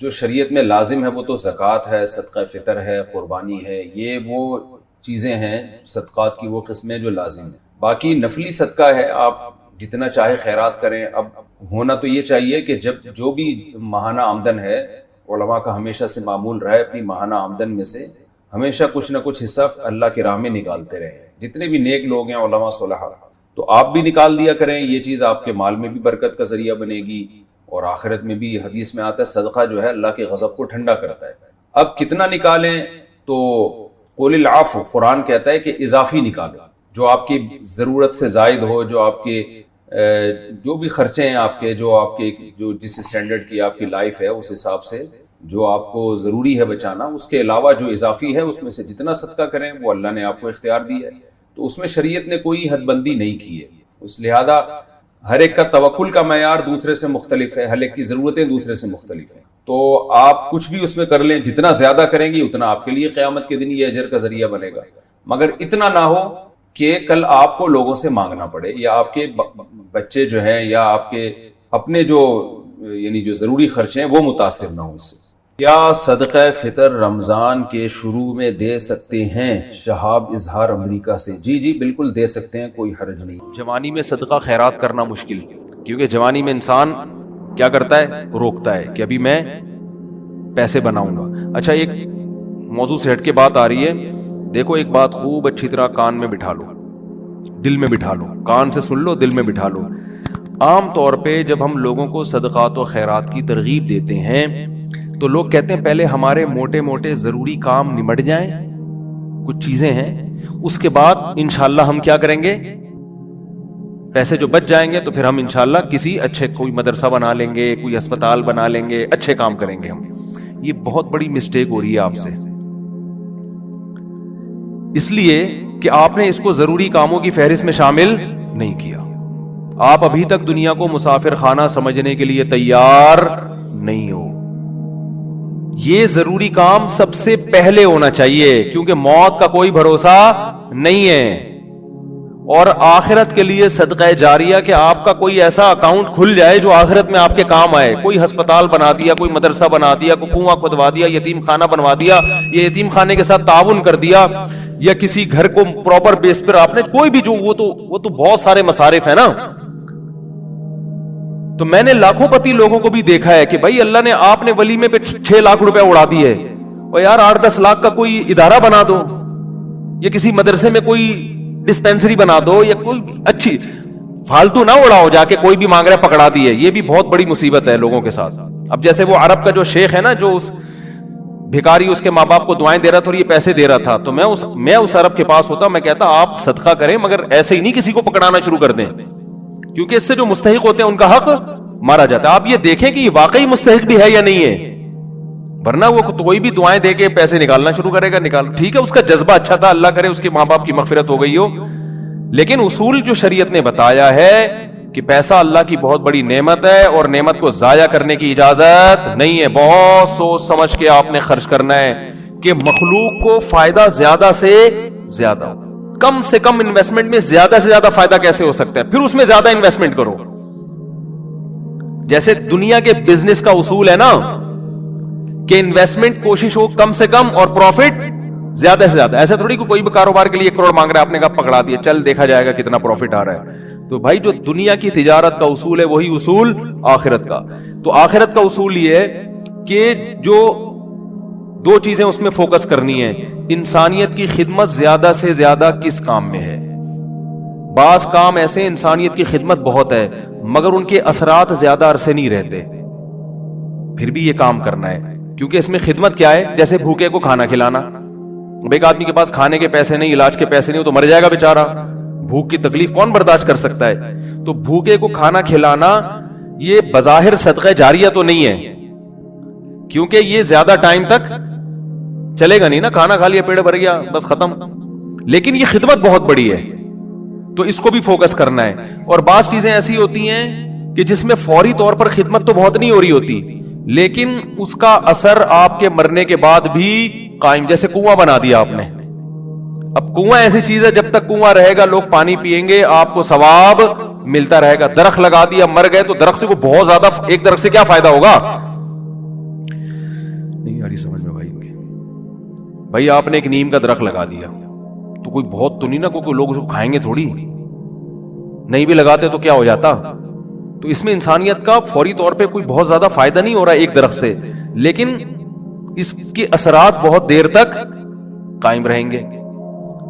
جو شریعت میں لازم ہے وہ تو زکوٰۃ ہے، صدقہ فطر ہے، قربانی ہے، یہ وہ چیزیں ہیں صدقات کی وہ قسمیں جو لازم ہیں. باقی نفلی صدقہ ہے، آپ جتنا چاہے خیرات کریں. اب ہونا تو یہ چاہیے کہ جب جو بھی ماہانہ آمدن ہے، علماء کا ہمیشہ سے معمول رہا ہے اپنی ماہانہ آمدن میں سے ہمیشہ کچھ نہ کچھ حصہ اللہ کی راہ میں نکالتے رہے. جتنے بھی نیک لوگ ہیں علماء صالحہ، تو آپ بھی نکال دیا کریں. یہ چیز آپ کے مال میں بھی برکت کا ذریعہ بنے گی، اور آخرت میں بھی حدیث میں آتا ہے صدقہ جو ہے اللہ کے غضب کو ٹھنڈا کرتا ہے. اب کتنا نکالیں؟ تو قول العفو، قرآن کہتا ہے کہ اضافی نکالو، جو آپ کی ضرورت سے زائد ہو، جو آپ کے جو بھی خرچے ہیں آپ کے، جو جس اسٹینڈرڈ کی آپ کی لائف ہے اس حساب سے جو آپ کو ضروری ہے بچانا، اس کے علاوہ جو اضافی ہے اس میں سے جتنا صدقہ کریں وہ اللہ نے آپ کو اختیار دیا ہے. تو اس میں شریعت نے کوئی حد بندی نہیں کی ہے. اس لہذا ہر ایک کا توکل کا معیار دوسرے سے مختلف ہے، ہر ایک کی ضرورتیں دوسرے سے مختلف ہیں. تو آپ کچھ بھی اس میں کر لیں، جتنا زیادہ کریں گے اتنا آپ کے لیے قیامت کے دن یہ اجر کا ذریعہ بنے گا. مگر اتنا نہ ہو کہ کل آپ کو لوگوں سے مانگنا پڑے، یا آپ کے بچے جو ہیں یا آپ کے اپنے جو یعنی جو ضروری خرچے ہیں وہ متاثر نہ ہوں اس سے. کیا صدقہ فطر رمضان کے شروع میں دے سکتے ہیں؟ شہاب اظہار امریکہ سے. جی بالکل دے سکتے ہیں، کوئی حرج نہیں. جوانی میں صدقہ خیرات کرنا مشکل، کیونکہ جوانی میں انسان کیا کرتا ہے؟ روکتا ہے کہ ابھی میں پیسے بناؤں گا. اچھا، ایک موضوع سے ہٹ کے بات آ رہی ہے. دیکھو، ایک بات خوب اچھی طرح کان میں بٹھا لو، دل میں بٹھا لو. کان سے سن لو، دل میں بٹھا لو. عام طور پہ جب ہم لوگوں کو صدقات و خیرات کی ترغیب دیتے ہیں تو لوگ کہتے ہیں پہلے ہمارے موٹے موٹے ضروری کام نمٹ جائیں، کچھ چیزیں ہیں، اس کے بعد انشاءاللہ ہم کیا کریں گے؟ پیسے جو بچ جائیں گے تو پھر ہم انشاءاللہ کسی اچھے کوئی مدرسہ بنا لیں گے، کوئی اسپتال بنا لیں گے، اچھے کام کریں گے ہم. یہ بہت بڑی مسٹیک ہو رہی ہے آپ سے، اس لیے کہ آپ نے اس کو ضروری کاموں کی فہرست میں شامل نہیں کیا. آپ ابھی تک دنیا کو مسافر خانہ سمجھنے کے لیے تیار نہیں ہو. یہ ضروری کام سب سے پہلے ہونا چاہیے، کیونکہ موت کا کوئی بھروسہ نہیں ہے. اور آخرت کے لیے صدقہ جاریہ کہ آپ کا کوئی ایسا اکاؤنٹ کھل جائے جو آخرت میں آپ کے کام آئے. کوئی ہسپتال بنا دیا، کوئی مدرسہ بنا دیا، کوئی کنواں کھدوا دیا، یتیم خانہ بنوا دیا، یہ یتیم خانے کے ساتھ تعاون کر دیا، یا کسی گھر کو پراپر بیس پر آپ نے کوئی بھی جو وہ تو بہت سارے مصارف ہیں نا. تو میں نے لاکھوں پتی لوگوں کو بھی دیکھا ہے کہ بھائی اللہ نے آپ نے ولیمے پہ 6 لاکھ روپے اڑا دیے، اور یار 8-10 لاکھ کا کوئی ادارہ بنا دو، یا کسی مدرسے میں کوئی ڈسپینسری بنا دو، یا کوئی اچھی فالتو نہ اڑاؤ جا کے کوئی بھی مانگ رہا ہے پکڑا دیے. یہ بھی بہت بڑی مصیبت ہے لوگوں کے ساتھ. اب جیسے وہ عرب کا جو شیخ ہے نا، جو اس بھکاری اس کے ماں باپ کو دعائیں دے رہا تھا اور یہ پیسے دے رہا تھا، تو میں اس عرب کے پاس ہوتا، میں کہتا آپ صدقہ کریں مگر ایسے ہی نہیں کسی کو پکڑانا شروع کر دیں، کیونکہ اس سے جو مستحق ہوتے ہیں ان کا حق مارا جاتا ہے. آپ یہ دیکھیں کہ یہ واقعی مستحق بھی ہے یا نہیں ہے، ورنہ وہ کوئی بھی دعائیں دے کے پیسے نکالنا شروع کرے گا. ٹھیک ہے، اس کا جذبہ اچھا تھا، اللہ کرے اس کے ماں باپ کی مغفرت ہو گئی ہو، لیکن اصول جو شریعت نے بتایا ہے کہ پیسہ اللہ کی بہت بڑی نعمت ہے اور نعمت کو ضائع کرنے کی اجازت نہیں ہے. بہت سوچ سمجھ کے آپ نے خرچ کرنا ہے کہ مخلوق کو فائدہ زیادہ سے زیادہ ہو. کم سے کم انویسٹمنٹ میں زیادہ سے زیادہ فائدہ کیسے ہو سکتا ہے، پھر اس میں زیادہ انویسٹمنٹ کرو. جیسے دنیا کے بزنس کا اصول ہے نا کہ انویسٹمنٹ کوشش ہو کم سے کم اور پروفٹ زیادہ سے زیادہ. ایسا تھوڑی کوئی بھی کاروبار کے لیے 1 کروڑ مانگ رہا ہے، آپ نے کہا پکڑا دیا، چل دیکھا جائے گا کتنا پروفٹ آ رہا ہے. تو بھائی جو دنیا کی تجارت کا اصول ہے وہی اصول آخرت کا. تو آخرت کا اصول یہ ہے کہ جو 2 چیزیں اس میں فوکس کرنی ہے. انسانیت کی خدمت زیادہ سے زیادہ کس کام میں ہے؟ بعض کام ایسے انسانیت کی خدمت بہت ہے مگر ان کے اثرات زیادہ عرصے نہیں رہتے، پھر بھی یہ کام کرنا ہے، کیونکہ اس میں خدمت کیا ہے؟ جیسے بھوکے کو کھانا کھلانا. اب ایک آدمی کے پاس کھانے کے پیسے نہیں، علاج کے پیسے نہیں، تو مر جائے گا بیچارہ. بھوک کی تکلیف کون برداشت کر سکتا ہے؟ تو بھوکے کو کھانا کھلانا یہ بظاہر صدقہ جاریہ تو نہیں ہے، کیونکہ یہ زیادہ ٹائم تک چلے گا نہیں نا. کھانا کھا لیا، پیڑ بھر گیا، بس ختم. لیکن یہ خدمت بہت بڑی ہے، تو اس کو بھی فوکس کرنا ہے. اور بعض چیزیں ایسی ہوتی ہیں کہ جس میں فوری طور پر خدمت تو بہت نہیں ہو رہی ہوتی، لیکن اس کا اثر آپ کے مرنے کے بعد بھی قائم. جیسے کنواں بنا دیا آپ نے. اب کنواں ایسی چیز ہے جب تک کنواں رہے گا لوگ پانی پیئیں گے، آپ کو ثواب ملتا رہے گا. درخت لگا دیا، مر گئے تو درخت سے کو بہت زیادہ، ایک درخت سے کیا فائدہ ہوگا؟ نہیں آ رہی سمجھ میں بھائی ان کے. بھائی آپ نے ایک نیم کا درخت لگا دیا تو کوئی بہت تو نہیں نا, کوئی لوگ اس کو کھائیں گے تھوڑی, نہیں بھی لگاتے تو کیا ہو جاتا. تو اس میں انسانیت کا فوری طور پہ کوئی بہت زیادہ فائدہ نہیں ہو رہا ایک درخت سے, لیکن اس کے اثرات بہت دیر تک قائم رہیں گے.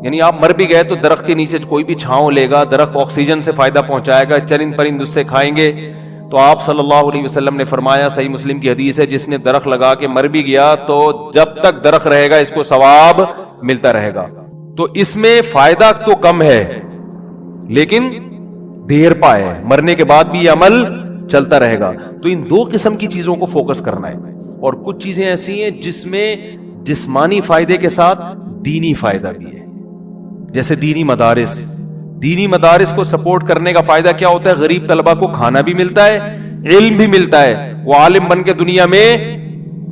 یعنی آپ مر بھی گئے تو درخت کے نیچے کوئی بھی چھاؤں لے گا, درخت آکسیجن سے فائدہ پہنچائے گا, چرند پرند اس سے کھائیں گے. تو آپ صلی اللہ علیہ وسلم نے فرمایا, صحیح مسلم کی حدیث ہے, جس نے درخت لگا کے مر بھی گیا تو جب تک درخت رہے گا اس کو ثواب ملتا رہے گا. تو اس میں فائدہ تو کم ہے لیکن دیر پا ہے, مرنے کے بعد بھی یہ عمل چلتا رہے گا. تو ان دو قسم کی چیزوں کو فوکس کرنا ہے. اور کچھ چیزیں ایسی ہیں جس میں جسمانی فائدے کے ساتھ دینی فائدہ بھی ہے, جیسے دینی مدارس. دینی مدارس کو سپورٹ کرنے کا فائدہ کیا ہوتا ہے؟ غریب طلبہ کو کھانا بھی ملتا ہے, علم بھی ملتا ہے, وہ عالم بن کے دنیا میں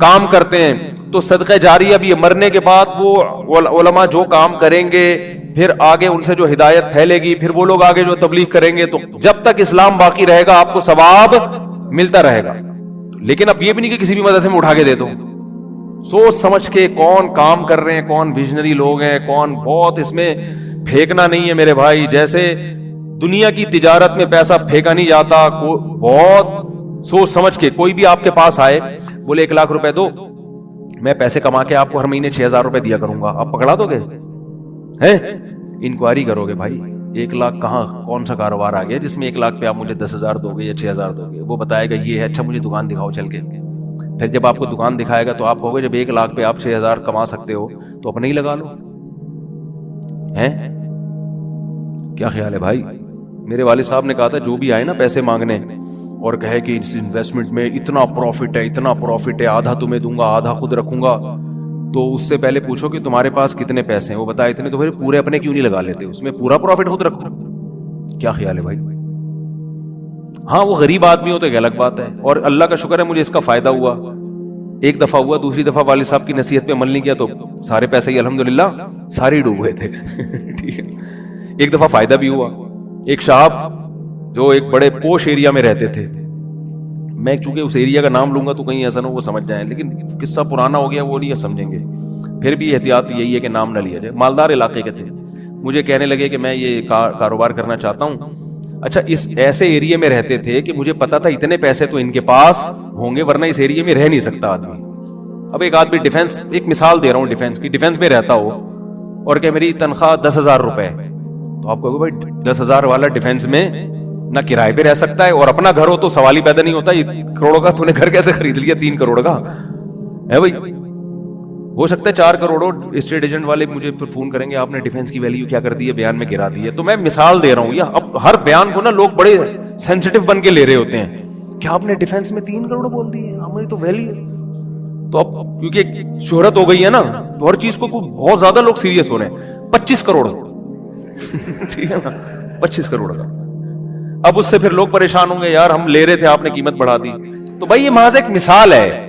کام کرتے ہیں. تو صدقہ جاریہ بھی, مرنے کے بعد وہ علماء جو کام کریں گے پھر آگے ان سے جو ہدایت پھیلے گی, پھر وہ لوگ آگے جو تبلیغ کریں گے, تو جب تک اسلام باقی رہے گا آپ کو ثواب ملتا رہے گا. لیکن اب یہ بھی نہیں کہ کسی بھی مدرسے میں اٹھا کے دے دو. سوچ سمجھ کے کون کام کر رہے ہیں, کون ویژنری لوگ ہیں, کون, بہت اس میں پھینکنا نہیں ہے میرے بھائی. جیسے دنیا کی تجارت میں پیسہ پھینکا نہیں جاتا, بہت سوچ سمجھ کے. کوئی بھی آپ کے پاس آئے بولے 1 لاکھ روپے دو, میں پیسے کما کے آپ کو ہر مہینے 6,000 روپے دیا کروں گا, آپ پکڑا دو گے؟ ہیں انکوائری کرو گے بھائی 1 لاکھ کہاں, کون سا کاروبار آ گیا جس میں 1 لاکھ پہ آپ مجھے 10,000 دو گے یا 6,000 دو گے؟ وہ بتائے گا یہ ہے, اچھا مجھے دکان دکھاؤ چل کے. پھر جب آپ کو دکان دکھائے گا تو آپ کہو گے جب 1 لاکھ پہ آپ 6,000 کما سکتے ہو تو اپنے ہی لگا لو. ہیں کیا خیال ہے بھائی؟ میرے والد صاحب نے کہا تھا جو بھی آئے نا پیسے مانگنے اور کہے کہ اس انویسٹمنٹ میں اتنا پروفٹ ہے, اتنا پروفٹ ہے, آدھا تمہیں دوں گا آدھا خود رکھوں گا, تو اس سے پہلے پوچھو کہ تمہارے پاس کتنے پیسے ہیں. وہ بتائے اتنے, تو پھر پورے اپنے کیوں نہیں لگا لیتے, اس میں پورا پروفٹ خود رکھو. کیا خیال ہے بھائی؟ ہاں وہ غریب آدمی ہو تو ایک الگ بات ہے, اور اللہ کا شکر ہے مجھے اس کا فائدہ ہوا. ایک دفعہ ہوا, دوسری دفعہ والد صاحب کی نصیحت پہ عمل نہیں کیا تو سارے پیسے ہی الحمدللہ سارے ڈوب گئے تھے. ٹھیک ہے, ایک دفعہ فائدہ بھی ہوا. ایک صاحب جو ایک بڑے پوش ایریا میں رہتے تھے, میں چونکہ اس ایریا کا نام لوں گا تو کہیں ایسا نہ وہ سمجھ جائیں, لیکن قصہ پرانا ہو گیا وہ نہیں سمجھیں گے, پھر بھی احتیاط یہی ہے کہ نام نہ لیا جائے. مالدار علاقے کے تھے, مجھے کہنے لگے کہ میں یہ کاروبار کرنا چاہتا ہوں. اچھا اس ایسے ایریا میں رہتے تھے کہ مجھے پتا تھا اتنے پیسے تو ان کے پاس ہوں گے ورنہ اس ایریا میں رہ نہیں سکتا آدمی. اب ایک آدمی ڈیفنس, ایک مثال دے رہا ہوں ڈیفنس کی, ڈیفنس میں رہتا ہو اور کہ میری تنخواہ 10,000 روپے, تو آپ کہو بھائی 10,000 والا ڈیفنس میں نہ کرائے پہ رہ سکتا ہے اور اپنا گھر ہو تو سوال ہی پیدا نہیں ہوتا, کروڑوں کا تو نے گھر کیسے خرید لیا 3 کروڑ کا ہے بھائی. ہو سکتا ہے 4 کروڑ اسٹیٹ ایجنٹ والے مجھے پھر فون کریں گے آپ نے ڈیفنس کی ویلیو کیا کر دی ہے, بیان میں گرا دی ہے. تو میں مثال دے رہا ہوں, یہ اب ہر بیان کو نا لوگ بڑے سینسٹیو بن کے لے رہے ہوتے ہیں کہ آپ نے ڈیفنس میں 3 کروڑ بول دی ہے, ہماری تو ویلیو. تو اب کیونکہ شہرت ہو گئی ہے نا تو ہر چیز کو بہت زیادہ لوگ سیریس ہو رہے ہیں. 25 کروڑ ٹھیک ہے نا, 25 کروڑ کا. اب اس سے پھر لوگ پریشان ہوں گے, یار ہم لے رہے تھے آپ نے قیمت بڑھا دی. تو بھائی یہ محض ایک مثال ہے,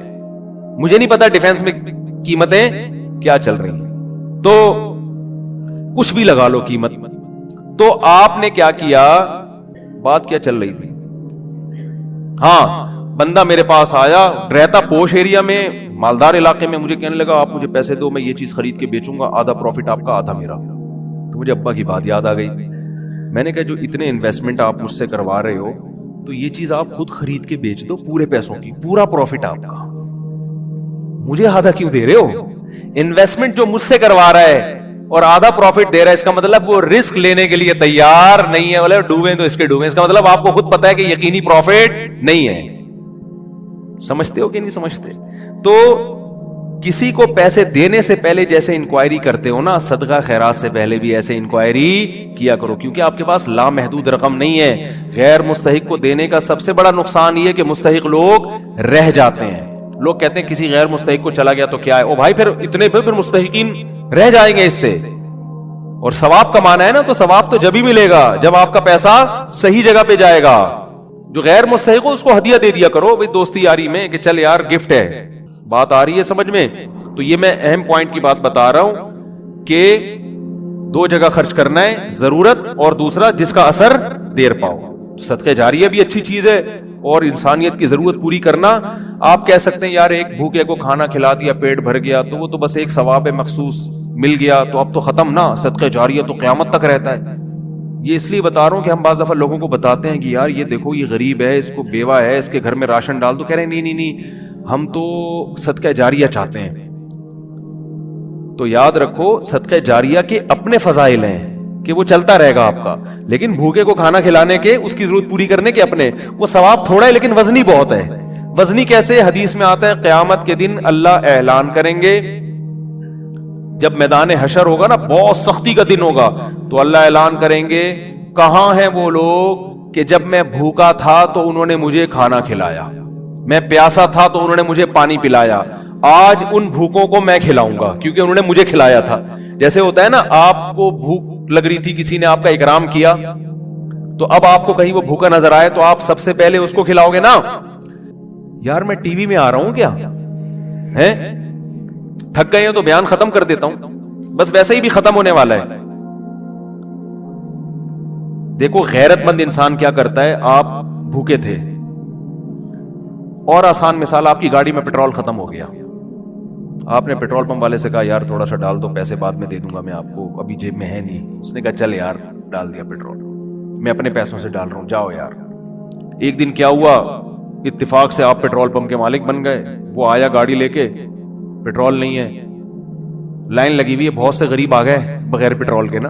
مجھے نہیں پتا ڈیفنس میں قیمتیں کیا چل رہی ہیں, تو کچھ بھی لگا لو قیمت. تو آپ نے کیا کیا, بات کیا چل رہی تھی, ہاں بندہ میرے پاس آیا, رہتا پوش ایریا میں, مالدار علاقے میں, مجھے کہنے لگا آپ مجھے پیسے دو, میں یہ چیز خرید کے بیچوں گا, آدھا پروفٹ آپ کا آدھا میرا. تو مجھے ابا کی بات یاد آ گئی. میں نے کہا جو اتنے انویسٹمنٹ آپ مجھ سے کروا رہے ہو تو یہ چیز آپ خود خرید کے بیچ دو پورے پیسوں کی, پورا پروفٹ آپ کا, مجھے آدھا کیوں دے رہے ہو؟ انویسٹمنٹ جو مجھ سے کروا رہا ہے اور آدھا پروفٹ دے رہا ہے, اس کا مطلب وہ رسک لینے کے لیے تیار نہیں ہے. بولے ڈوبیں تو اس کے ڈوبیں, اس کا مطلب آپ کو خود پتا ہے کہ یقینی پروفٹ نہیں ہے. سمجھتے ہو کہ نہیں سمجھتے؟ تو کسی کو پیسے دینے سے پہلے جیسے انکوائری کرتے ہو نا, صدقہ خیرات سے پہلے بھی ایسے انکوائری کیا کرو, کیونکہ آپ کے پاس لامحدود رقم نہیں ہے. غیر مستحق کو دینے کا سب سے بڑا نقصان یہ کہ مستحق لوگ رہ جاتے ہیں. لوگ کہتے ہیں کسی غیر مستحق کو چلا گیا تو کیا ہے, او بھائی پھر اتنے پھر مستحقین رہ جائیں گے اس سے, اور ثواب کمانا ہے نا تو ثواب تو جب ہی ملے گا جب آپ کا پیسہ صحیح جگہ پہ جائے گا. جو غیر مستحق ہو اس کو ہدیہ دے دیا کرو بھائی دوستی یاری میں, کہ چل یار گفٹ ہے. بات آ رہی ہے سمجھ میں؟ تو یہ میں اہم پوائنٹ کی بات بتا رہا ہوں کہ 2 جگہ خرچ کرنا ہے, ضرورت اور دوسرا جس کا اثر دیر پاؤ. تو صدقہ جاریہ بھی اچھی چیز ہے اور انسانیت کی ضرورت پوری کرنا. آپ کہہ سکتے ہیں یار ایک بھوکے کو کھانا کھلا دیا, پیٹ بھر گیا, تو وہ تو بس ایک ثواب مخصوص مل گیا, تو اب تو ختم نا, صدقہ جاریہ تو قیامت تک رہتا ہے. یہ اس لیے بتا رہا ہوں کہ ہم بعض دفعہ لوگوں کو بتاتے ہیں کہ یار یہ دیکھو یہ غریب ہے, اس کو بیوہ ہے, اس کے گھر میں راشن ڈال دو, کہہ رہے ہیں نہیں ہم تو صدقہ جاریہ چاہتے ہیں. تو یاد رکھو صدقہ جاریہ کے اپنے فضائل ہیں کہ وہ چلتا رہے گا آپ کا, لیکن بھوکے کو کھانا کھلانے کے, اس کی ضرورت پوری کرنے کے اپنے, وہ ثواب تھوڑا ہے لیکن وزنی بہت ہے. وزنی کیسے؟ حدیث میں آتا ہے قیامت کے دن اللہ اعلان کریں گے, جب میدان حشر ہوگا نا, بہت سختی کا دن ہوگا, تو اللہ اعلان کریں گے کہاں ہیں وہ لوگ کہ جب میں بھوکا تھا تو انہوں نے مجھے کھانا کھلایا, میں پیاسا تھا تو انہوں نے مجھے پانی پلایا, آج ان بھوکوں کو میں کھلاؤں گا کیونکہ انہوں نے مجھے کھلایا تھا. جیسے ہوتا ہے نا, آپ کو بھوک لگ رہی تھی, کسی نے آپ کا اکرام کیا, تو اب آپ کو کہیں وہ بھوکا نظر آئے تو آپ سب سے پہلے اس کو کھلاؤ گے نا. یار میں ٹی وی میں آ رہا ہوں کیا ہے, تھک گئے ہیں تو بیان ختم کر دیتا ہوں, بس ویسے ہی بھی ختم ہونے والا ہے. دیکھو غیرت مند انسان کیا کرتا ہے, آپ بھوکے تھے, اور آسان مثال, آپ کی گاڑی میں پیٹرول ختم ہو گیا, آپ نے پیٹرول پمپ والے سے کہا یار تھوڑا سا ڈال دو, پیسے بعد میں دے دوں گا میں آپ کو, ابھی جیب میں ہے نہیں. اس نے کہا چل یار ڈال دیا پیٹرول, میں اپنے پیسوں سے ڈال رہا ہوں, جاؤ یار. ایک دن کیا ہوا, اتفاق سے آپ پیٹرول پمپ کے مالک بن گئے, وہ آیا گاڑی لے کے, پیٹرول نہیں ہے, لائن لگی ہوئی ہے, بہت سے غریب آ گئے بغیر پیٹرول کے نا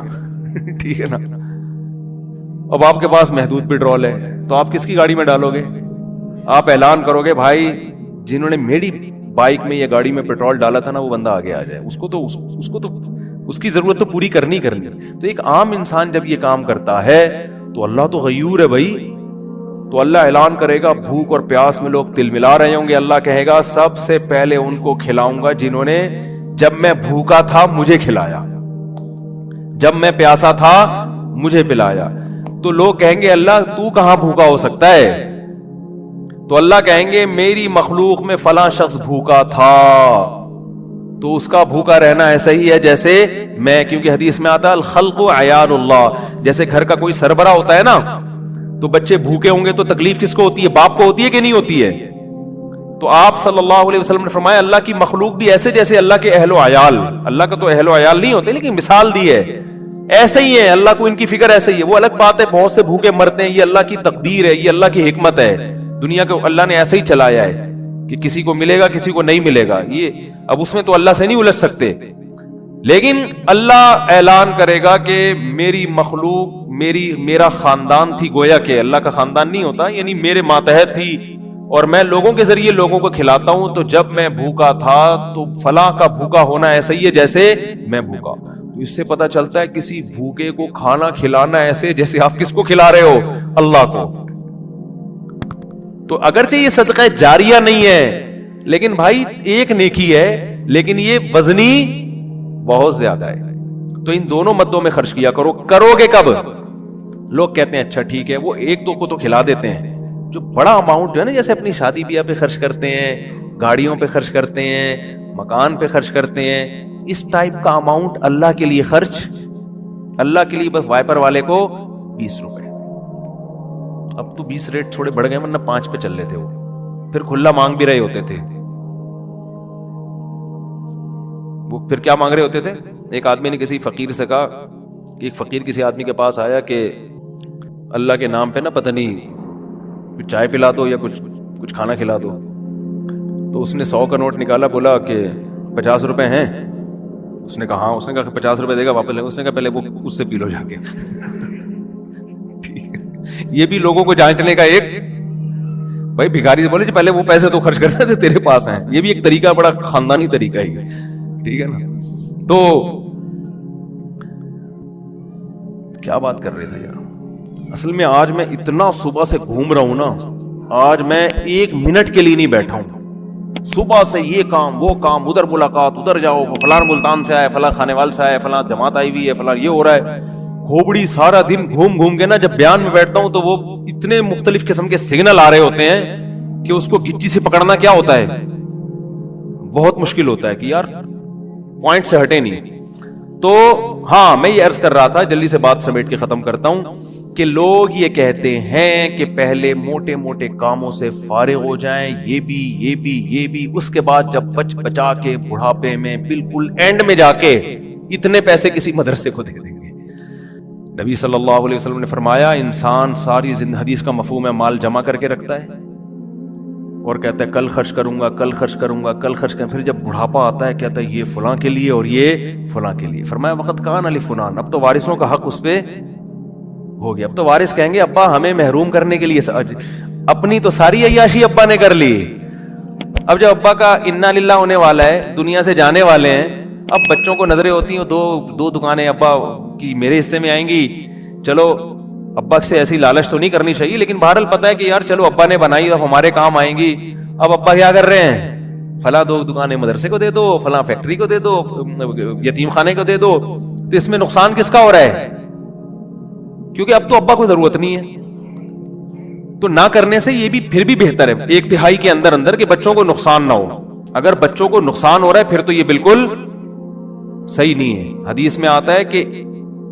ٹھیک ہے نا. اب آپ کے پاس محدود پیٹرول ہے, تو آپ کس کی گاڑی میں ڈالو گے؟ آپ اعلان کرو گے بھائی جنہوں نے میری بائک میں یا گاڑی میں پیٹرول ڈالا تھا نا, وہ بندہ آگے آ جائے, اس کو تو اس کی ضرورت تو پوری کرنی. تو ایک عام انسان جب یہ کام کرتا ہے تو اللہ تو غیور ہے بھائی, تو اللہ اعلان کرے گا بھوک اور پیاس میں لوگ تل ملا رہے ہوں گے, اللہ کہے گا سب سے پہلے ان کو کھلاؤں گا جنہوں نے جب میں بھوکا تھا مجھے کھلایا, جب میں پیاسا تھا مجھے پلایا. تو لوگ کہیں گے اللہ تو کہاں بھوکا ہو سکتا ہے؟ تو اللہ کہیں گے میری مخلوق میں فلاں شخص بھوکا تھا, تو اس کا بھوکا رہنا ایسا ہی ہے جیسے میں, کیونکہ حدیث میں آتا ہے الخلق عیال اللہ, جیسے گھر کا کوئی سربراہ ہوتا ہے نا, تو بچے بھوکے ہوں گے تو تکلیف کس کو ہوتی ہے؟ باپ کو ہوتی ہے کہ نہیں ہوتی ہے؟ تو آپ صلی اللہ علیہ وسلم نے فرمایا اللہ کی مخلوق بھی ایسے جیسے اللہ کے اہل و عیال, اللہ کا تو اہل و عیال نہیں ہوتے لیکن مثال دی ہے, ایسے ہی ہے, اللہ کو ان کی فکر ایسے ہی ہے. وہ الگ بات ہے بہت سے بھوکے مرتے ہیں, یہ اللہ کی تقدیر ہے, یہ اللہ کی حکمت ہے, دنیا کو اللہ نے ایسے ہی چلایا ہے کہ کسی کو ملے گا کسی کو نہیں ملے گا, یہ اب اس میں تو اللہ سے نہیں الجھ سکتے. لیکن اللہ اعلان کرے گا کہ میری مخلوق میرا خاندان تھی, گویا کہ اللہ کا خاندان نہیں ہوتا, یعنی میرے ماتحت تھی, اور میں لوگوں کے ذریعے لوگوں کو کھلاتا ہوں, تو جب میں بھوکا تھا تو فلاں کا بھوکا ہونا ایسا ہی ہے جیسے میں بھوکا. تو اس سے پتا چلتا ہے کسی بھوکے کو کھانا کھلانا ایسے جیسے آپ کس کو کھلا رہے ہو؟ اللہ کو. تو اگرچہ یہ صدقہ جاریہ نہیں ہے لیکن بھائی ایک نیکی ہے, لیکن یہ وزنی بہت زیادہ ہے. تو ان دونوں مدوں میں خرچ کیا کرو. کرو گے کب؟ لوگ کہتے ہیں اچھا ٹھیک ہے, وہ ایک دو کو تو کھلا دیتے ہیں, جو بڑا اماؤنٹ ہے نا, جیسے اپنی شادی بیاہ پہ خرچ کرتے ہیں, گاڑیوں پہ خرچ کرتے ہیں, مکان پہ خرچ کرتے ہیں, اس ٹائپ کا اماؤنٹ اللہ کے لیے خرچ, اللہ کے لیے بس وائپر والے کو 20 روپے. اب تو 20 ریٹ تھوڑے بڑھ گئے, ورنہ 5 پہ چل رہے تھے, وہ پھر کھلا مانگ بھی رہے ہوتے تھے. وہ پھر کیا مانگ رہے ہوتے تھے؟ ایک آدمی نے کسی فقیر سے کہا کہ ایک فقیر کسی آدمی کے پاس آیا کہ اللہ کے نام پہ نا پتہ نہیں کچھ چائے پلا دو یا کچھ کھانا کھلا دو. تو اس نے 100 کا نوٹ نکالا, بولا کہ 50 روپے ہیں. اس نے کہا ہاں. اس نے کہا 50 روپے دے گا واپس لے گا. اس نے کہا پہلے وہ اس سے پی لو جا کے. یہ بھی لوگوں کو جانچنے کا ایک, بھائی بھکاری سے بولے پہلے وہ پیسے تو خرچ کرنا تھے تیرے پاس ہیں, یہ بھی ایک طریقہ, بڑا خاندانی طریقہ ہے, ٹھیک ہے نا. تو کیا بات کر رہے تھے یار, اصل میں آج میں اتنا صبح سے گھوم رہا ہوں نا, آج میں 1 منٹ کے لیے نہیں بیٹھا ہوں. صبح سے یہ کام وہ کام, ادھر ملاقات, ادھر جاؤ, فلاں ملتان سے آئے, فلاں خانے وال سے آئے, فلاں جماعت آئی ہوئی ہے, فلاں یہ ہو رہا ہے. کھوبڑی سارا دن گھوم گھوم کے نا جب بیان میں بیٹھتا ہوں تو وہ اتنے مختلف قسم کے سگنل آ رہے ہوتے ہیں کہ اس کو گچی سے پکڑنا کیا ہوتا ہے, بہت مشکل ہوتا ہے کہ یار پوائنٹ سے ہٹے نہیں. تو ہاں میں یہ عرض کر رہا تھا, جلدی سے بات سمیٹ کے ختم کرتا ہوں کہ لوگ یہ کہتے ہیں کہ پہلے موٹے موٹے کاموں سے فارغ ہو جائیں، یہ بھی، اس کے بعد جب بچا کے بڑھاپے میں بالکل اینڈ میں جا کے اتنے پیسے کسی مدرسے کو دے دیں گے. نبی صلی اللہ علیہ وسلم نے فرمایا انسان ساری زندگی، حدیث کا مفہوم ہے، مال جمع کر کے رکھتا ہے اور کہتا ہے کل خرچ کروں گا، پھر جب بڑھاپا آتا ہے کہتا ہے یہ فلاں کے لیے اور یہ فلاں کے لیے. فرمایا وقت کان علی فلان، اب تو وارثوں کا حق اس پہ ہو گیا. اب تو وارث کہیں گے ابا ہمیں محروم کرنے کے لیے، اپنی تو ساری عیاشی ابا نے کر لی. اب جب ابا کا انا للہ ہونے والا ہے، دنیا سے جانے والے ہیں، اب بچوں کو نظریں ہوتی ہیں دو دکانیں ابا کی میرے حصے میں آئیں گی. چلو ابا سے ایسی لالچ تو نہیں کرنی چاہیے، لیکن بہرحال پتا ہے کہ یار چلو ابا نے بنائی اب ہمارے کام آئیں گی. اب ابا کیا کر رہے ہیں، فلاں 2 دکانیں مدرسے کو دے دو، فلاں فیکٹری کو دے دو، یتیم خانے کو دے دو. تو اس میں نقصان کس کا ہو رہا ہے؟ کیونکہ اب تو ابا کو ضرورت نہیں ہے. تو نہ کرنے سے یہ بھی پھر بھی بہتر ہے 1/3 کے اندر کہ بچوں کو نقصان نہ ہو. اگر بچوں کو نقصان ہو رہا ہے پھر تو یہ بالکل صحیح نہیں ہے. حدیث میں آتا ہے کہ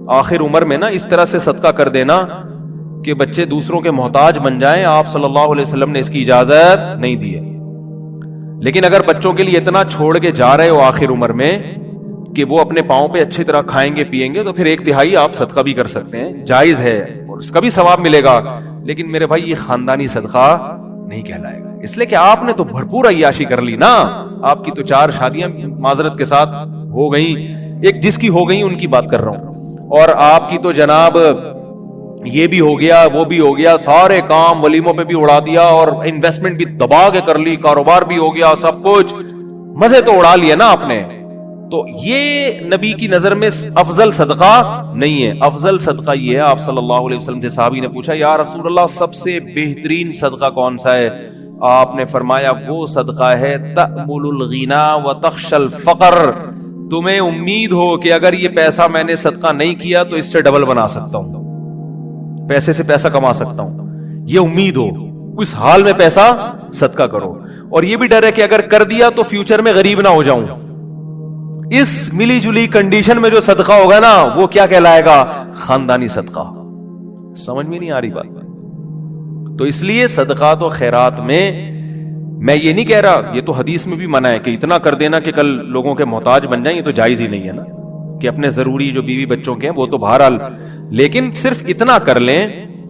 آخر عمر میں نا اس طرح سے صدقہ کر دینا کہ بچے دوسروں کے محتاج بن جائیں. آپ صلی اللہ علیہ وسلم نے اس کی اجازت نہیں دی ہے. لیکن اگر بچوں کے لیے اتنا چھوڑ کے جا رہے ہو آخر عمر میں کہ وہ اپنے پاؤں پہ اچھی طرح کھائیں گے پیئیں گے، تو پھر 1/3 آپ صدقہ بھی کر سکتے ہیں، جائز ہے اور اس کا بھی ثواب ملے گا. لیکن میرے بھائی یہ خاندانی صدقہ نہیں کہلائے گا، اس لیے کہ آپ نے تو بھرپور عیاشی کر لی نا. آپ کی تو 4 شادیاں معذرت کے ساتھ ہو گئیں، ایک جس کی ہو گئی ان کی بات کر رہا ہوں، اور آپ کی تو جناب یہ بھی ہو گیا وہ بھی ہو گیا، سارے کام ولیموں پہ بھی اڑا دیا اور انویسٹمنٹ بھی دبا کے کر لی، کاروبار بھی ہو گیا، سب کچھ مزے تو اڑا لیے نا آپ نے. تو یہ نبی کی نظر میں افضل صدقہ نہیں ہے. افضل صدقہ یہ ہے، آپ صلی اللہ علیہ وسلم سے صحابی نے پوچھا یا رسول اللہ سب سے بہترین صدقہ کون سا ہے؟ آپ نے فرمایا وہ صدقہ ہے تأمل الغنا وتخشى الفقر، تمہیں امید ہو کہ اگر یہ پیسہ میں نے صدقہ نہیں کیا تو اس سے ڈبل بنا سکتا ہوں، پیسے سے پیسہ کما سکتا ہوں، یہ امید ہو، اس حال میں پیسہ صدقہ کرو. اور یہ بھی ڈر ہے کہ اگر کر دیا تو فیوچر میں غریب نہ ہو جاؤں. اس ملی جلی کنڈیشن میں جو صدقہ ہوگا نا وہ کیا کہلائے گا؟ خاندانی صدقہ. سمجھ میں نہیں آ رہی بات؟ تو اس لیے صدقات و خیرات میں یہ نہیں کہہ رہا، یہ تو حدیث میں بھی منع ہے کہ اتنا کر دینا کہ کل لوگوں کے محتاج بن جائیں، یہ تو جائز ہی نہیں ہے نا. کہ اپنے ضروری جو بیوی بچوں کے ہیں وہ تو بہرحال، لیکن صرف اتنا کر لیں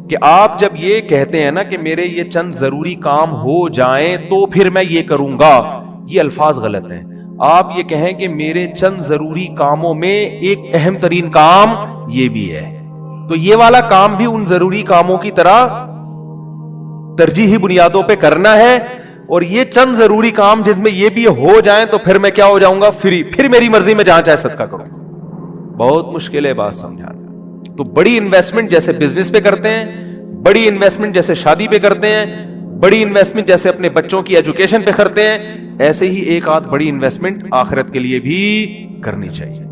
کہ آپ جب یہ کہتے ہیں نا کہ میرے یہ چند ضروری کام ہو جائیں تو پھر میں یہ کروں گا، یہ الفاظ غلط ہیں. آپ یہ کہیں کہ میرے چند ضروری کاموں میں ایک اہم ترین کام یہ بھی ہے، تو یہ والا کام بھی ان ضروری کاموں کی طرح ترجیحی بنیادوں پہ کرنا ہے. اور یہ چند ضروری کام جن میں یہ بھی ہو جائیں تو پھر میں کیا ہو جاؤں گا؟ فری، پھر میری مرضی میں جہاں چاہے صدقہ کروں. بہت مشکل ہے بات سمجھانا. تو بڑی انویسٹمنٹ جیسے بزنس پہ کرتے ہیں، بڑی انویسٹمنٹ جیسے شادی پہ کرتے ہیں، بڑی انویسٹمنٹ جیسے اپنے بچوں کی ایجوکیشن پہ کرتے ہیں، ایسے ہی ایک آدھ بڑی انویسٹمنٹ آخرت کے لیے بھی کرنی چاہیے.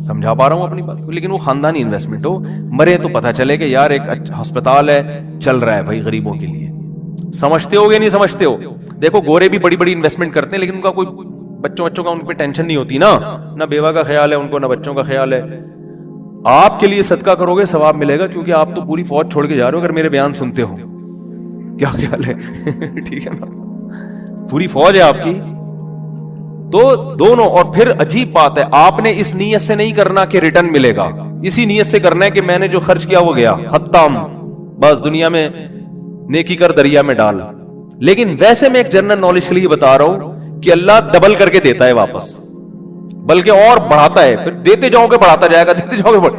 سمجھا پا رہا ہوں اپنی بات کو؟ لیکن وہ خاندانی انویسٹمنٹ ہو، مرے تو پتہ چلے کہ یار ایک ہسپتال ہے چل رہا ہے بھائی غریبوں کے لیے. سمجھتے ہو گے نہیں سمجھتے ہو؟ دیکھو گورے بھی بڑی بڑی انویسٹمنٹ کرتے ہیں لیکن ان کا کوئی بچوں کا ان پہ ٹینشن نہیں ہوتی نا، نہ بیوہ کا خیال ہے ان کو، نہ بچوں کا خیال ہے. آپ کے لیے صدقہ کرو گے ثواب ملے گا، کیونکہ آپ تو پوری فوج چھوڑ کے جا رہے ہو. اگر میرے بیان سنتے ہو کیا خیال ہے؟ ٹھیک ہے نا، پوری فوج ہے آپ کی. تو دونوں. اور پھر عجیب بات ہے، آپ نے اس نیت سے نہیں کرنا کہ ریٹرن ملے گا، اسی نیت سے کرنا ہے کہ میں نے جو خرچ کیا وہ گیا، ختم، بس دنیا میں نیکی کر دریا میں ڈال. لیکن ویسے میں ایک جنرل نالج کے لیے بتا رہا ہوں کہ اللہ ڈبل کر کے دیتا ہے واپس، بلکہ اور بڑھاتا ہے. پھر دیتے جاؤ گے بڑھاتا جائے گا، دیتے جاؤ گے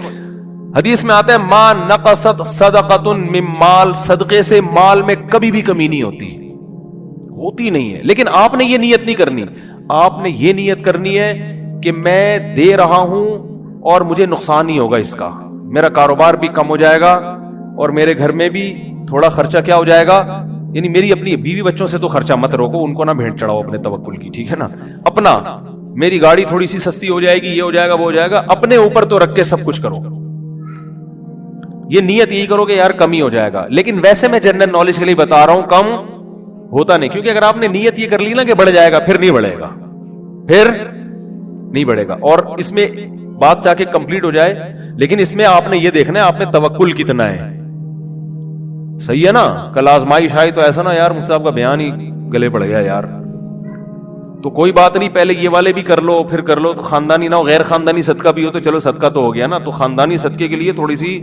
حدیث میں آتا ہے ما نقصت صدقۃ من مال، صدقے سے مال میں کبھی بھی کمی نہیں ہوتی نہیں ہے. لیکن آپ نے یہ نیت نہیں کرنی، آپ نے یہ نیت کرنی ہے کہ میں دے رہا ہوں اور مجھے نقصان نہیں ہوگا اس کا، میرا کاروبار بھی کم ہو جائے گا اور میرے گھر میں بھی تھوڑا خرچہ کیا ہو جائے گا. یعنی میری اپنی بیوی بچوں سے تو خرچہ مت روکو، ان کو نہ بھیڑ چڑھاؤ اپنے توکل کی، ٹھیک ہے نا. اپنا میری گاڑی تھوڑی سی سستی ہو جائے گی، یہ ہو جائے گا وہ ہو جائے گا، اپنے اوپر تو رکھ کے سب کچھ کرو. یہ نیت یہی کرو کہ یار کمی ہو جائے گا. لیکن ویسے میں جنرل نالج کے لیے بتا رہا ہوں کم ہوتا نہیں، کیونکہ اگر آپ نے نیت یہ کر لی نا کہ بڑھ جائے گا، پھر نہیں بڑھے گا، پھر نہیں بڑھے گا. اور اس میں بات جا کے کمپلیٹ ہو جائے. لیکن اس میں آپ نے یہ دیکھنا ہے آپ میں توکل کتنا ہے. صحیح ہے نا. کل آزمائش آئی تو ایسا نا یار مجھ سے آپ کا بیان ہی گلے پڑ گیا یار, تو کوئی بات نہیں, پہلے یہ والے بھی کر لو پھر کر لو, تو خاندانی نہ ہو, غیر خاندانی صدقہ بھی ہو تو چلو صدقہ تو ہو گیا نا. تو خاندانی صدقے کے لیے تھوڑی سی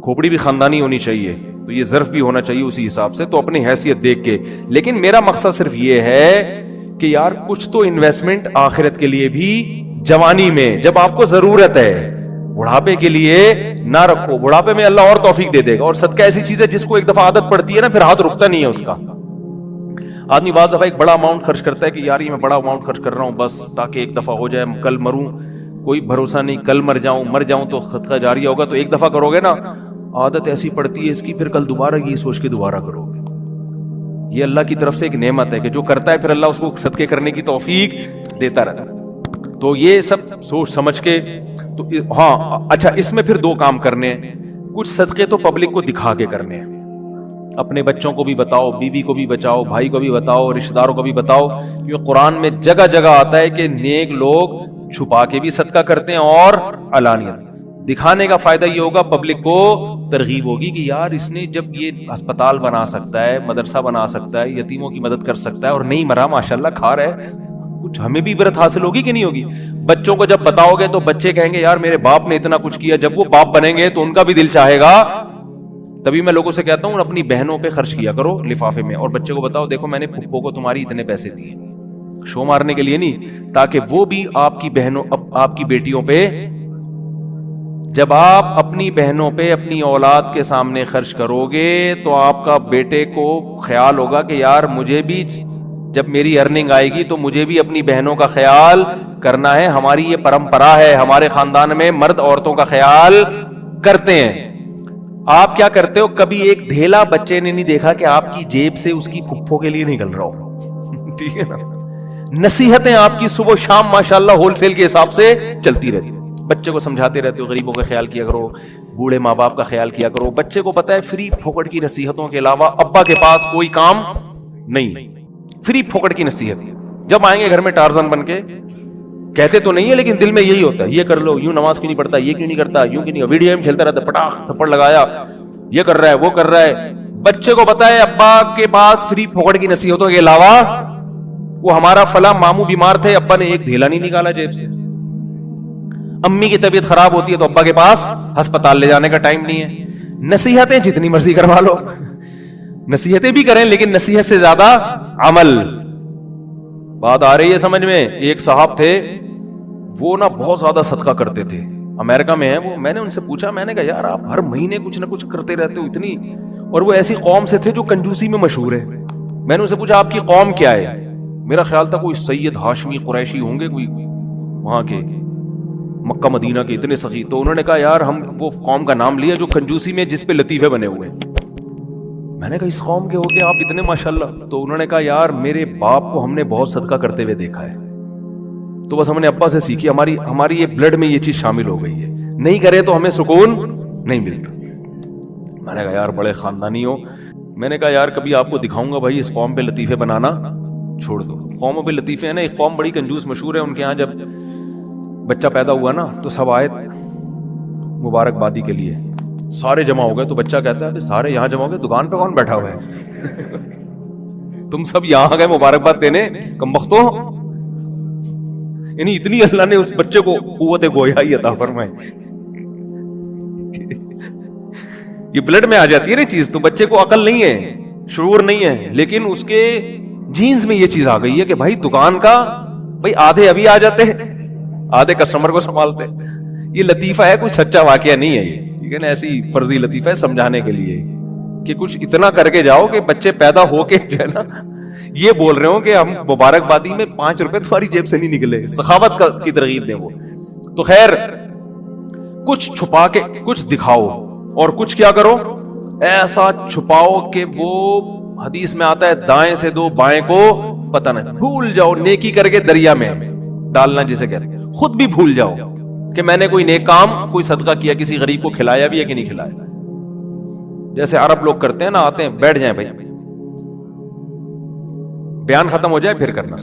کھوپڑی بھی خاندانی ہونی چاہیے, تو یہ ظرف بھی ہونا چاہیے اسی حساب سے, تو اپنی حیثیت دیکھ کے. لیکن میرا مقصد صرف یہ ہے کہ یار کچھ تو انویسٹمنٹ آخرت کے لیے بھی جوانی میں جب آپ کو ضرورت ہے, بڑھاپے کے لیے نہ رکھو. بڑھاپے میں اللہ اور توفیق دے دے گا. اور صدقہ ایسی چیز ہے جس کو ایک دفعہ عادت پڑتی ہے نا پھر ہاتھ رکتا نہیں ہے اس کا. آدمی بعض دفعہ ایک بڑا اماؤنٹ خرچ کرتا ہے کہ یار یہ میں بڑا اماؤنٹ خرچ کر رہا ہوں بس تاکہ ایک دفعہ ہو جائے, کل مروں کوئی بھروسہ نہیں, کل مر جاؤں تو صدقہ جاریہ ہوگا. تو ایک دفعہ کرو گے نا, عادت ایسی پڑتی ہے اس کی, پھر کل دوبارہ یہ سوچ کے دوبارہ کرو گے. یہ اللہ کی طرف سے ایک نعمت ہے کہ جو کرتا ہے پھر اللہ اس کو صدقے کرنے کی توفیق دیتا رہتا ہے. تو یہ سب سوچ سمجھ کے. تو ہاں اچھا, اس میں پھر دو کام کرنے ہیں. کچھ صدقے تو پبلک کو دکھا کے کرنے ہیں, اپنے بچوں کو بھی بتاؤ, بیوی کو بھی بچاؤ, بھائی کو بھی بتاؤ, رشتہ داروں کو بھی بتاؤ. کیونکہ قرآن میں جگہ جگہ آتا ہے کہ نیک لوگ چھپا کے بھی صدقہ کرتے ہیں اور علانیت. دکھانے کا فائدہ یہ ہوگا پبلک کو ترغیب ہوگی کہ یار اس نے جب یہ اسپتال بنا سکتا ہے, مدرسہ بنا سکتا ہے, یتیموں کی مدد کر سکتا ہے اور نہیں مرا ماشاءاللہ کھا رہا ہے, کچھ ہمیں بھی عبرت حاصل ہوگی کہ نہیں ہوگی. بچوں کو جب بتاؤ گے تو بچے کہیں گے یار میرے باپ نے اتنا کچھ کیا. جب وہ باپ بنیں گے تو ان کا بھی دل چاہے گا. تبھی میں لوگوں سے کہتا ہوں اپنی بہنوں پہ خرچ کیا کرو لفافے میں, اور بچے کو بتاؤ دیکھو میں نے پھپھو کو تمہاری اتنے پیسے دیے, شو مارنے کے لیے نہیں, تاکہ وہ بھی آپ کی بہنوں آپ کی بیٹیوں پہ, جب آپ اپنی بہنوں پہ اپنی اولاد کے سامنے خرچ کرو گے تو آپ کا بیٹے کو خیال ہوگا کہ یار مجھے بھی جب میری ارننگ آئے گی تو مجھے بھی اپنی بہنوں کا خیال کرنا ہے. ہماری یہ پرمپرا ہے, ہمارے خاندان میں مرد عورتوں کا خیال کرتے ہیں. آپ کیا کرتے ہو, کبھی ایک دھیلا بچے نے نہیں دیکھا کہ آپ کی جیب سے اس کی پھپھو کے لیے نکل رہا ہو, ٹھیک ہے نا. نصیحتیں آپ کی صبح شام ماشاءاللہ ہول سیل کے حساب سے چلتی رہتی. بچے کو سمجھاتے رہتے ہو غریبوں کا خیال کیا کرو, بوڑھے ماں باپ کا خیال کیا کرو. بچے کو پتا ہے فری پھوکٹ کی نصیحتوں کے علاوہ ابا کے پاس کوئی کام نہیں. فری پھوکٹ کی نصیحت, جب آئیں گے گھر میں ٹارزن بن کے, کہتے تو نہیں ہے لیکن دل میں یہی ہوتا ہے, یہ کر لو, یوں نماز کیوں نہیں پڑھتا, یہ کیوں نہیں کرتا, یوں کیوں نہیں, ویڈیو گیم کھیلتا رہتا, پٹاخ تھپڑ لگایا, یہ کر رہا ہے وہ کر رہا ہے. بچے کو پتا ہے ابا کے پاس فری پھوکٹ کی نصیحتوں کے علاوہ, وہ ہمارا فلاں ماموں بیمار تھے, ابا نے ایک دھیلا نہیں نکالا جیب سے. امی کی طبیعت خراب ہوتی ہے تو ابا کے پاس ہسپتال لے جانے کا ٹائم نہیں ہے. نصیحتیں جتنی مرضی کروا لو, نصیحتیں بھی کریں لیکن نصیحت سے زیادہ عمل. بات آ رہی ہے سمجھ میں. ایک صاحب تھے وہ نا بہت زیادہ صدقہ کرتے تھے, امریکہ میں ہیں وہ. میں نے ان سے پوچھا, میں نے کہا یار آپ ہر مہینے کچھ نہ کچھ کرتے رہتے ہو اتنی, اور وہ ایسی قوم سے تھے جو کنجوسی میں مشہور ہے. میں نے ان سے پوچھا آپ کی قوم کیا ہے, میرا خیال تھا کوئی سید ہاشمی قریشی ہوں گے, کوئی وہاں کے مکہ مدینہ کے اتنے سخی. تو انہوں نے کہا یار ہم وہ قوم کا نام لیا جو کنجوسی میں جس پہ لطیفے بنے ہوئے. میں نے کہا اس قوم کے ہو کے آپ اتنے ماشاءاللہ. تو انہوں نے کہا یار میرے باپ کو ہم نے بہت صدقہ کرتے ہوئے دیکھا ہے, تو بس ہم نے ابا سے سیکھی, ہماری یہ بلڈ میں یہ چیز شامل ہو گئی ہے, نہیں کرے تو ہمیں سکون نہیں ملتا. میں نے کہا یار بڑے خاندانی ہو. میں نے کہا یار کبھی آپ کو دکھاؤں گا بھائی اس قوم پہ لطیفے بنانا چھوڑ دو. قوموں پہ لطیفے ہیں نا, ایک قوم بڑی کنجوس مشہور ہے, ان کے ہاں جب بچہ پیدا ہوا نا تو سب آئے مبارکبادی کے لیے, سارے جمع ہو گئے. تو بچہ کہتا ہے سارے یہاں جمع ہو گئے, دکان پہ کون بیٹھا ہوا ہے, تم سب یہاں گئے مبارکباد دینے کمبختو. یعنی اتنی اللہ نے اس بچے کو قوت گویائی عطا فرمائی. یہ بلڈ میں آ جاتی ہے نا چیز, تو بچے کو عقل نہیں ہے, شعور نہیں ہے, لیکن اس کے جینز میں یہ چیز آ گئی ہے کہ بھائی دکان کا بھائی آدھے ابھی آ جاتے ہیں, آدھے کسٹمر کو سنبھالتے. یہ لطیفہ ہے, کوئی سچا واقعہ نہیں ہے یہ, ٹھیک ہے نا, ایسی فرضی لطیفہ ہے سمجھانے کے لیے کہ کچھ اتنا کر کے جاؤ کہ بچے پیدا ہو کے جو ہے نا یہ بول رہے ہو کہ ہم مبارکبادی میں 5 روپے تمہاری جیب سے نہیں نکلے. سخاوت کی ترغیب دیں وہ. تو خیر کچھ چھپا کے کچھ دکھاؤ, اور کچھ کیا کرو ایسا چھپاؤ کہ وہ حدیث میں آتا ہے دائیں سے دو بائیں کو پتہ نہ, بھول جاؤ. نیکی کر کے دریا میں ڈالنا جسے کہتے ہیں, خود بھی بھول جاؤ کہ میں نے کوئی نیک کام کوئی صدقہ کیا, کسی غریب کو کھلایا بھی ہے کہ نہیں کھلایا. جیسے عرب لوگ کرتے ہیں نا, آتے ہیں بیٹھ جائیں بھائی, بیان ختم ہو جائے پھر کرنا.